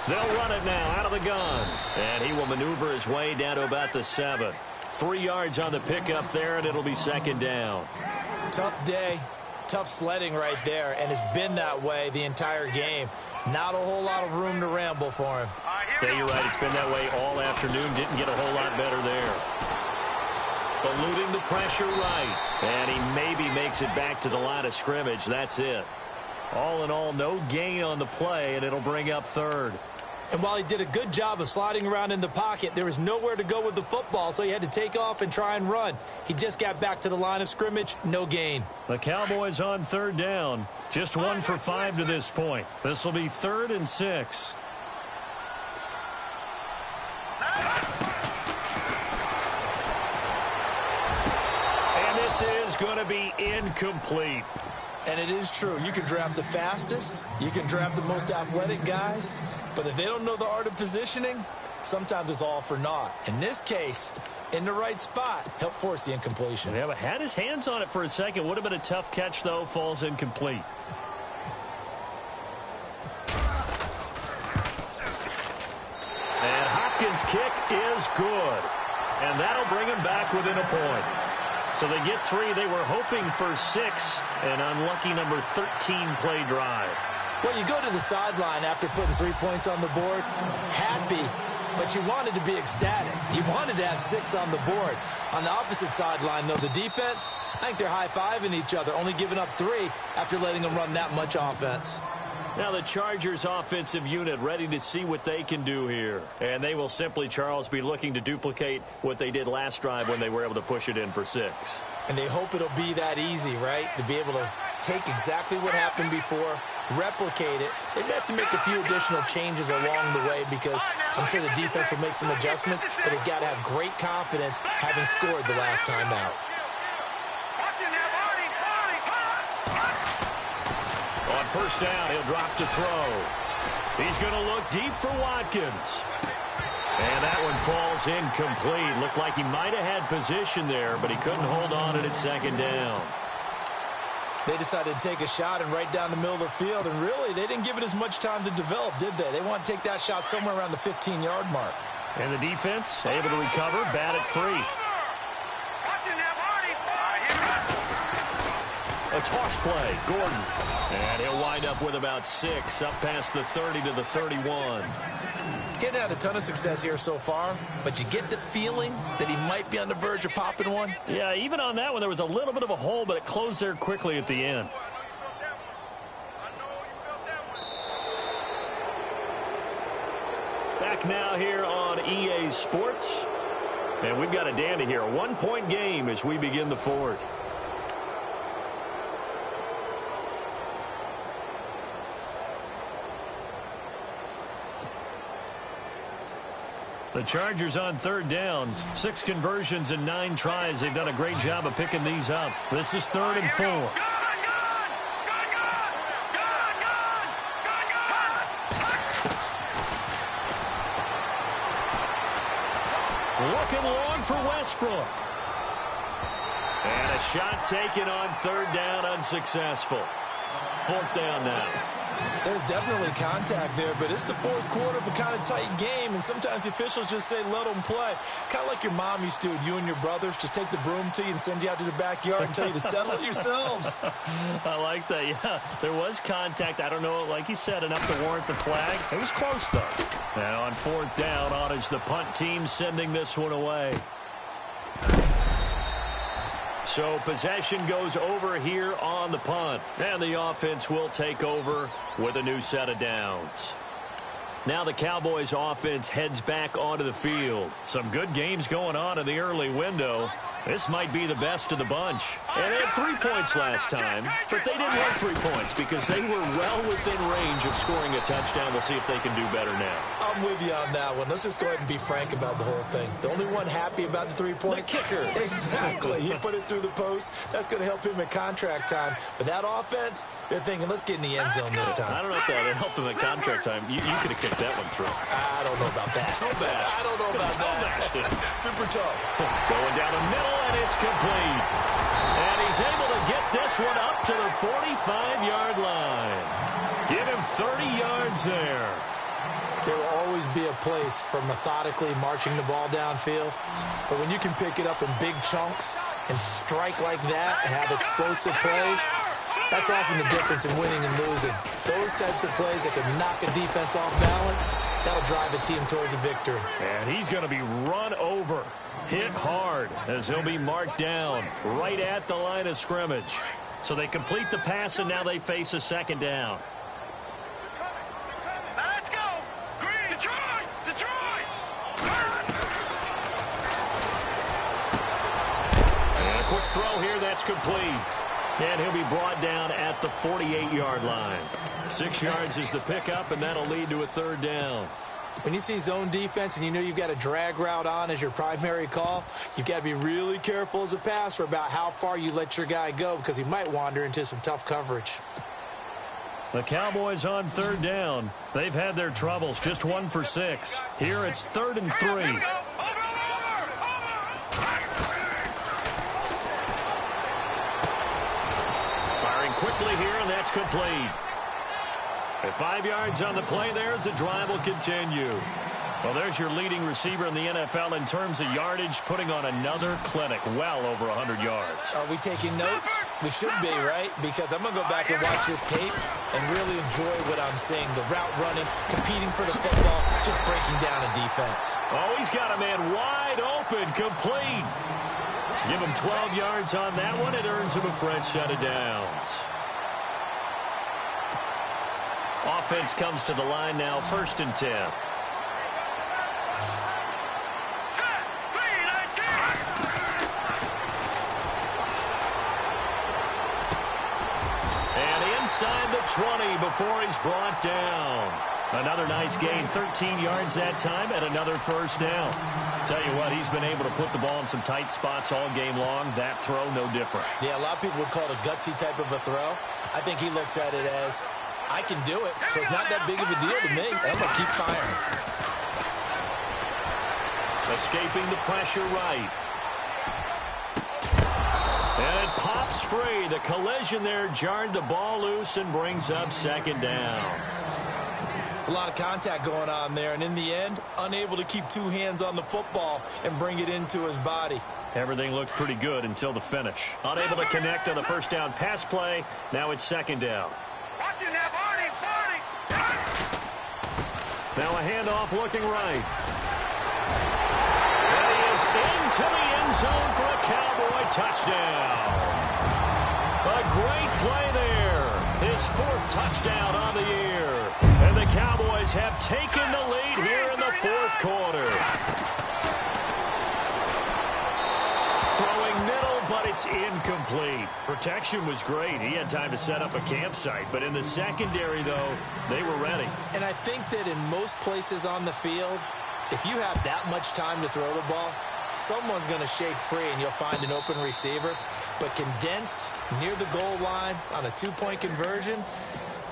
They'll run it now out of the gun. And he will maneuver his way down to about the 7. 3 yards on the pickup there, and it'll be second down. Tough day. Tough sledding right there, and it's been that way the entire game. Not a whole lot of room to ramble for him. Yeah, you're right. It's been that way all afternoon. Didn't get a whole lot better there. Eluding the pressure right. And he maybe makes it back to the line of scrimmage. That's it. All in all, no gain on the play, and it'll bring up third. And while he did a good job of sliding around in the pocket, there was nowhere to go with the football, so he had to take off and try and run. He just got back to the line of scrimmage, no gain. The Cowboys on third down. Just 1 for 5 to this point. This will be 3rd and 6. And this is going to be incomplete. And it is true. You can draft the fastest. You can draft the most athletic guys. But if they don't know the art of positioning, sometimes it's all for naught. In this case, in the right spot, helped force the incompletion. Yeah, but had his hands on it for a second. Would have been a tough catch, though. Falls incomplete. And Hopkins' kick is good. And that'll bring him back within a point. So they get 3. They were hoping for 6. An unlucky number 13 play drive. Well, you go to the sideline after putting 3 points on the board, happy, but you wanted to be ecstatic. You wanted to have 6 on the board. On the opposite sideline, though, the defense, I think they're high-fiving each other, only giving up 3 after letting them run that much offense. Now the Chargers offensive unit ready to see what they can do here. And they will simply, Charles, be looking to duplicate what they did last drive when they were able to push it in for 6. And they hope it'll be that easy, right? To be able to take exactly what happened before, replicate it. They may have to make a few additional changes along the way because I'm sure the defense will make some adjustments, but they've got to have great confidence having scored the last time out. On first down, he'll drop to throw. He's going to look deep for Watkins. And that one falls incomplete. Looked like he might have had position there, but he couldn't hold on at second down. They decided to take a shot and right down the middle of the field, and really, they didn't give it as much time to develop, did they? They want to take that shot somewhere around the 15-yard mark. And the defense able to recover, bat it free. A toss play, Gordon. And he'll wind up with about 6, up past the 30 to the 31. Getting had a ton of success here so far, but you get the feeling that he might be on the verge of popping one. Yeah, even on that one, there was a little bit of a hole, but it closed there quickly at the end. Back now here on EA Sports. And we've got a dandy here. A 1-point game as we begin the 4th. The Chargers on third down. 6 conversions and 9 tries. They've done a great job of picking these up. This is 3rd and 4. Looking long for Westbrook. And a shot taken on third down, unsuccessful. 4th down now. There's definitely contact there, but it's the 4th quarter of a kind of tight game, and sometimes the officials just say, let them play. Kind of like your mom used to, you and your brothers, just take the broom to you and send you out to the backyard and tell you to settle it yourselves. I like that, yeah. There was contact. I don't know, like you said, enough to warrant the flag. It was close, though. And on 4th down, on is the punt team sending this one away. So possession goes over here on the punt. And the offense will take over with a new set of downs. Now the Cowboys offense heads back onto the field. Some good games going on in the early window. This might be the best of the bunch. And they had 3 points last time, but they didn't want 3 points because they were well within range of scoring a touchdown. We'll see if they can do better now. I'm with you on that one. Let's just go ahead and be frank about the whole thing. The only one happy about the 3-point? The kicker. Exactly. He put it through the post. That's going to help him at contract time. But that offense, they're thinking, let's get in the end zone this time. I don't know if that helped him at contract time. You could have kicked that one through. I don't know about that. I don't know about that. Super toe. Going down the middle, and it's complete. And he's able to get this one up to the 45-yard line. Give him 30 yards there. There will always be a place for methodically marching the ball downfield. But when you can pick it up in big chunks and strike like that and have explosive plays, that's often the difference in winning and losing. Those types of plays that can knock a defense off balance, that'll drive a team towards a victory. And he's going to be run over, hit hard, as he'll be marked down right at the line of scrimmage. So they complete the pass, and now they face a second down. Let's go! Green! Detroit! Detroit! And a quick throw here, that's complete. And he'll be brought down at the 48-yard line. 6 yards is the pickup, and that'll lead to a third down. When you see zone defense and you know you've got a drag route on as your primary call, you've got to be really careful as a passer about how far you let your guy go because he might wander into some tough coverage. The Cowboys on third down. They've had their troubles, just 1 for 6. Here it's 3rd and 3. Quickly here, and that's complete. At 5 yards on the play there as the drive will continue. Well, there's your leading receiver in the NFL in terms of yardage, putting on another clinic, well over 100 yards. Are we taking notes? We should be, right? Because I'm going to go back and watch this tape and really enjoy what I'm seeing. The route running, competing for the football, just breaking down a defense. Oh, he's got a man wide open, complete. Give him 12 yards on that one. It earns him a fresh set of downs. Offense comes to the line now, 1st and 10. And inside the 20 before he's brought down. Another nice gain, 13 yards that time, and another first down. Tell you what, he's been able to put the ball in some tight spots all game long. That throw, no different. Yeah, a lot of people would call it a gutsy type of a throw. I think he looks at it as, I can do it, so it's not that big of a deal to me. I'm going to keep firing. Escaping the pressure right. And it pops free. The collision there jarred the ball loose and brings up 2nd down. It's a lot of contact going on there, and in the end, unable to keep 2 hands on the football and bring it into his body. Everything looked pretty good until the finish. Unable to connect on the first down pass play. Now it's 2nd down. Watching that, Barney! Now a handoff looking right. And he is into the end zone for a Cowboy touchdown. A great play there. His 4th touchdown on the year. And the Cowboys have taken the lead here in the 4th quarter. Throwing middle, but it's incomplete. Protection was great. He had time to set up a campsite. But in the secondary, though, they were ready. And I think that in most places on the field, if you have that much time to throw the ball, someone's going to shake free and you'll find an open receiver. But condensed near the goal line on a 2-point conversion,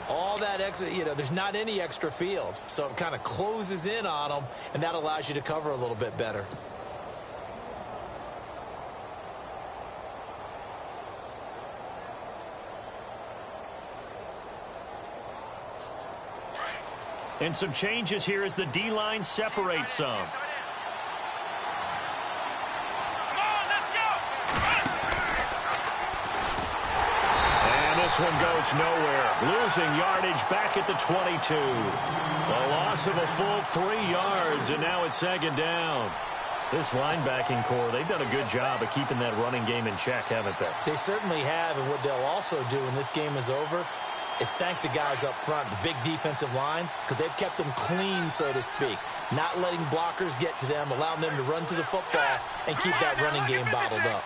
all that extra, there's not any extra field. So it kind of closes in on them, and that allows you to cover a little bit better. And some changes here as the D-line separates some. This one goes nowhere. Losing yardage back at the 22. A loss of a full 3 yards, and now it's 2nd down. This linebacking core, they've done a good job of keeping that running game in check, haven't they? They certainly have, and what they'll also do when this game is over, is thank the guys up front, the big defensive line, because they've kept them clean, so to speak. Not letting blockers get to them, allowing them to run to the football and keep that running game bottled up.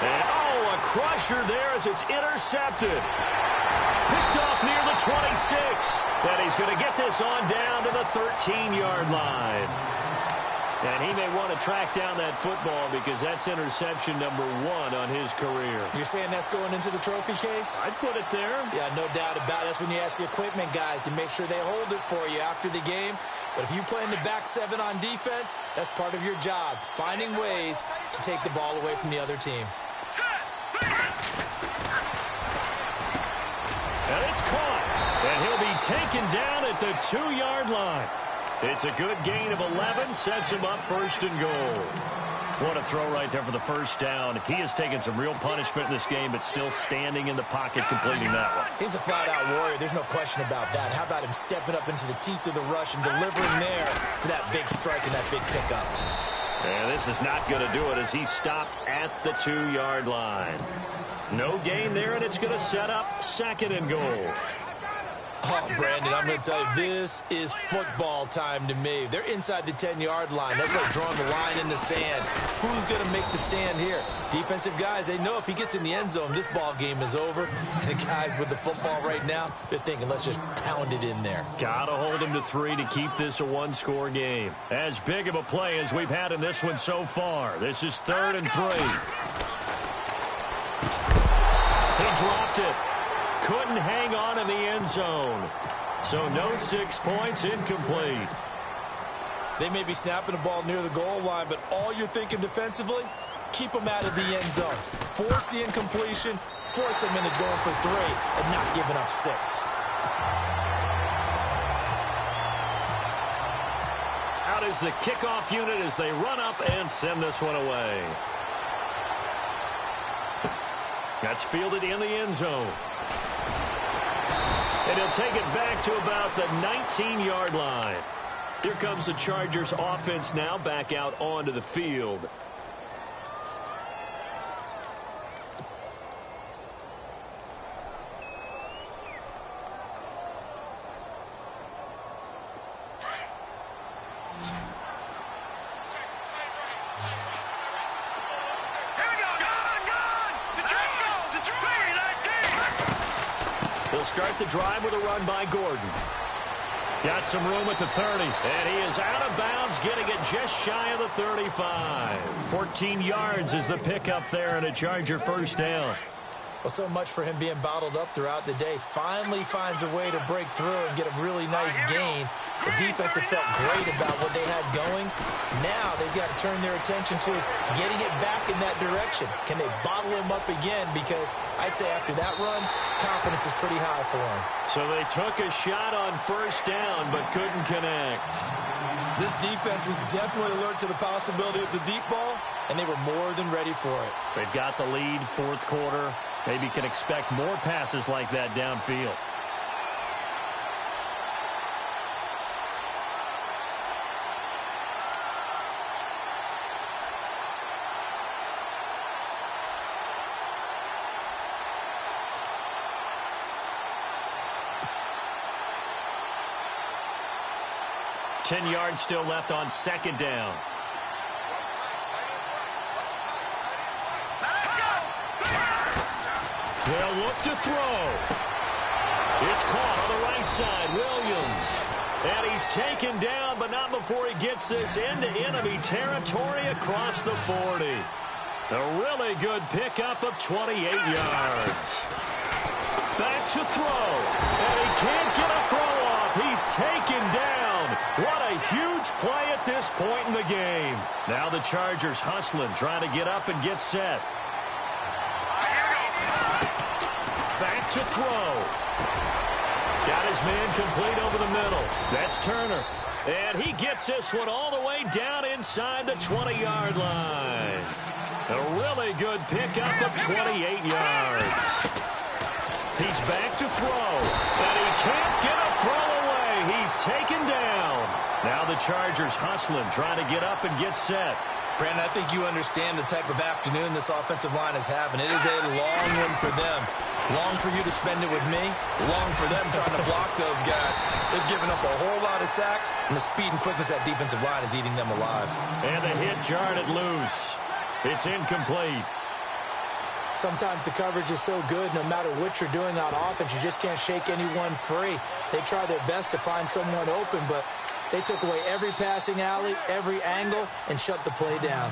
And, oh, a crusher there as it's intercepted. Picked off near the 26. And he's going to get this on down to the 13-yard line. And he may want to track down that football because that's interception number 1 on his career. You're saying that's going into the trophy case? I'd put it there. Yeah, no doubt about it. That's when you ask the equipment guys to make sure they hold it for you after the game. But if you play in the back 7 on defense, that's part of your job, finding ways to take the ball away from the other team. And it's caught. And he'll be taken down at the 2-yard line. It's a good gain of 11, sets him up first and goal. What a throw right there for the first down. He has taken some real punishment in this game, but still standing in the pocket completing that one. He's a flat-out warrior. There's no question about that. How about him stepping up into the teeth of the rush and delivering there for that big strike and that big pickup? And this is not going to do it as he stopped at the 2-yard line. No gain there, and it's going to set up second and goal. Oh, Brandon, I'm going to tell you, this is football time to me. They're inside the 10-yard line. That's like drawing the line in the sand. Who's going to make the stand here? Defensive guys, they know if he gets in the end zone, this ball game is over. And the guys with the football right now, they're thinking, let's just pound it in there. Got to hold him to 3 to keep this a 1-score game. As big of a play as we've had in this one so far. This is 3rd and 3. He dropped it. Couldn't hang on in the end zone. So no 6 points, incomplete. They may be snapping the ball near the goal line, but all you're thinking defensively, keep them out of the end zone. Force the incompletion, force them into going for 3, and not giving up 6. Out is the kickoff unit as they run up and send this one away. That's fielded in the end zone. And he'll take it back to about the 19-yard line. Here comes the Chargers offense now back out onto the field. Start the drive with a run by Gordon. Got some room at the 30, and he is out of bounds, getting it just shy of the 35. 14 yards is the pickup there, and a Charger first down. Well, so much for him being bottled up throughout the day. Finally finds a way to break through and get a really nice gain. The defense had felt great about what they had going. Now they've got to turn their attention to getting it back in that direction. Can they bottle him up again? Because I'd say after that run, confidence is pretty high for him. So they took a shot on first down, but couldn't connect. This defense was definitely alert to the possibility of the deep ball, and they were more than ready for it. They've got the lead, 4th quarter. Maybe can expect more passes like that downfield. Ten yards still left on second down. They'll look to throw. It's caught on the right side. Williams. And he's taken down, but not before he gets this into enemy territory across the 40. A really good pickup of 28 yards. Back to throw. And he can't get a throw off. He's taken down. What a huge play at this point in the game. Now the Chargers hustling, trying to get up and get set. Back to throw. Got his man complete over the middle. That's Turner. And he gets this one all the way down inside the 20-yard line. A really good pickup of 28 yards. He's back to throw. And he can't get a throw away. He's taken down. Now the Chargers hustling, trying to get up and get set. Brandon, I think you understand the type of afternoon this offensive line is having. It is a long one for them. Long for you to spend it with me. Long for them trying to block those guys. They've given up a whole lot of sacks, and the speed and quickness of that defensive line is eating them alive. And the hit jarred it loose. It's incomplete. Sometimes the coverage is so good, no matter what you're doing on offense, you just can't shake anyone free. They try their best to find someone open, but they took away every passing alley, every angle, and shut the play down.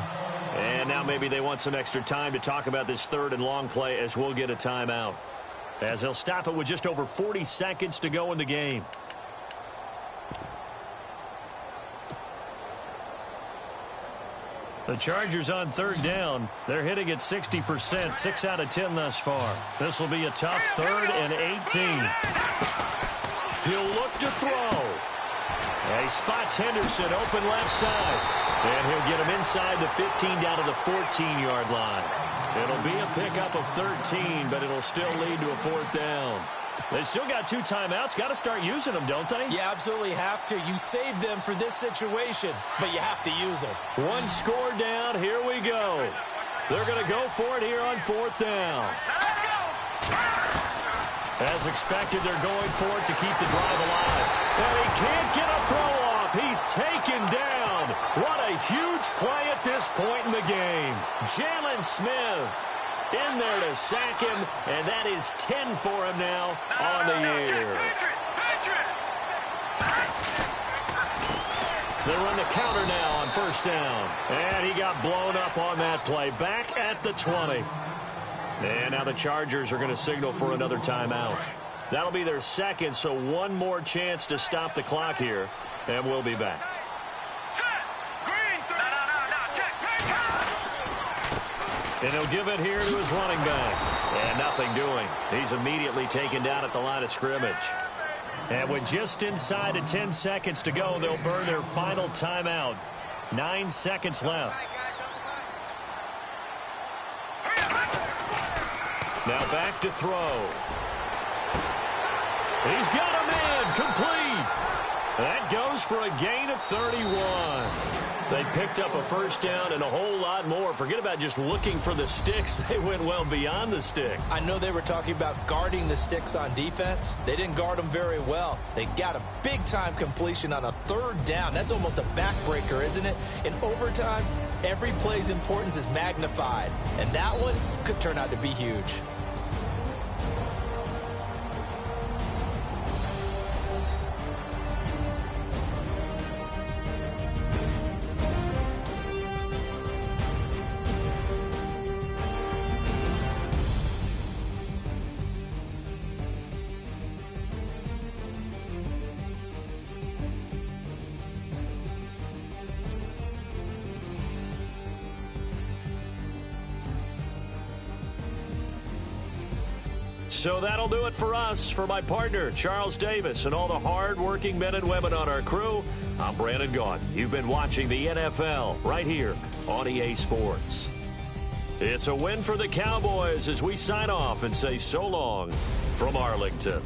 And now maybe they want some extra time to talk about this third and long play as we'll get a timeout. As they'll stop it with just over 40 seconds to go in the game. The Chargers on third down. They're hitting at 60%, 6 out of 10 thus far. This will be a tough 3rd and 18. He'll look to throw. He spots Henderson open left side. And he'll get him inside the 15 down to the 14-yard line. It'll be a pickup of 13, but it'll still lead to a 4th down. They still got 2 timeouts. Got to start using them, don't they? You absolutely have to. You save them for this situation, but you have to use them. 1 score down. Here we go. They're going to go for it here on 4th down. As expected, they're going for it to keep the drive alive. And he can't get a throw off. He's taken down. What a huge play at this point in the game. Jalen Smith in there to sack him, and that is 10 for him now on the year. They run the counter now on 1st down. And he got blown up on that play. Back at the 20. And now the Chargers are going to signal for another timeout. That'll be their 2nd, so 1 more chance to stop the clock here, and we'll be back. And he'll give it here to his running back. And nothing doing. He's immediately taken down at the line of scrimmage. And with just inside of 10 seconds to go, they'll burn their final timeout. 9 seconds left. Now back to throw. He's got him in. Complete. That goes for a gain of 31. They picked up a 1st down and a whole lot more. Forget about just looking for the sticks. They went well beyond the stick. I know they were talking about guarding the sticks on defense. They didn't guard them very well. They got a big-time completion on a 3rd down. That's almost a backbreaker, isn't it? In overtime, every play's importance is magnified. And that one could turn out to be huge. So that'll do it for us. For my partner, Charles Davis, and all the hard-working men and women on our crew, I'm Brandon Gaudin. You've been watching the NFL right here on EA Sports. It's a win for the Cowboys as we sign off and say so long from Arlington.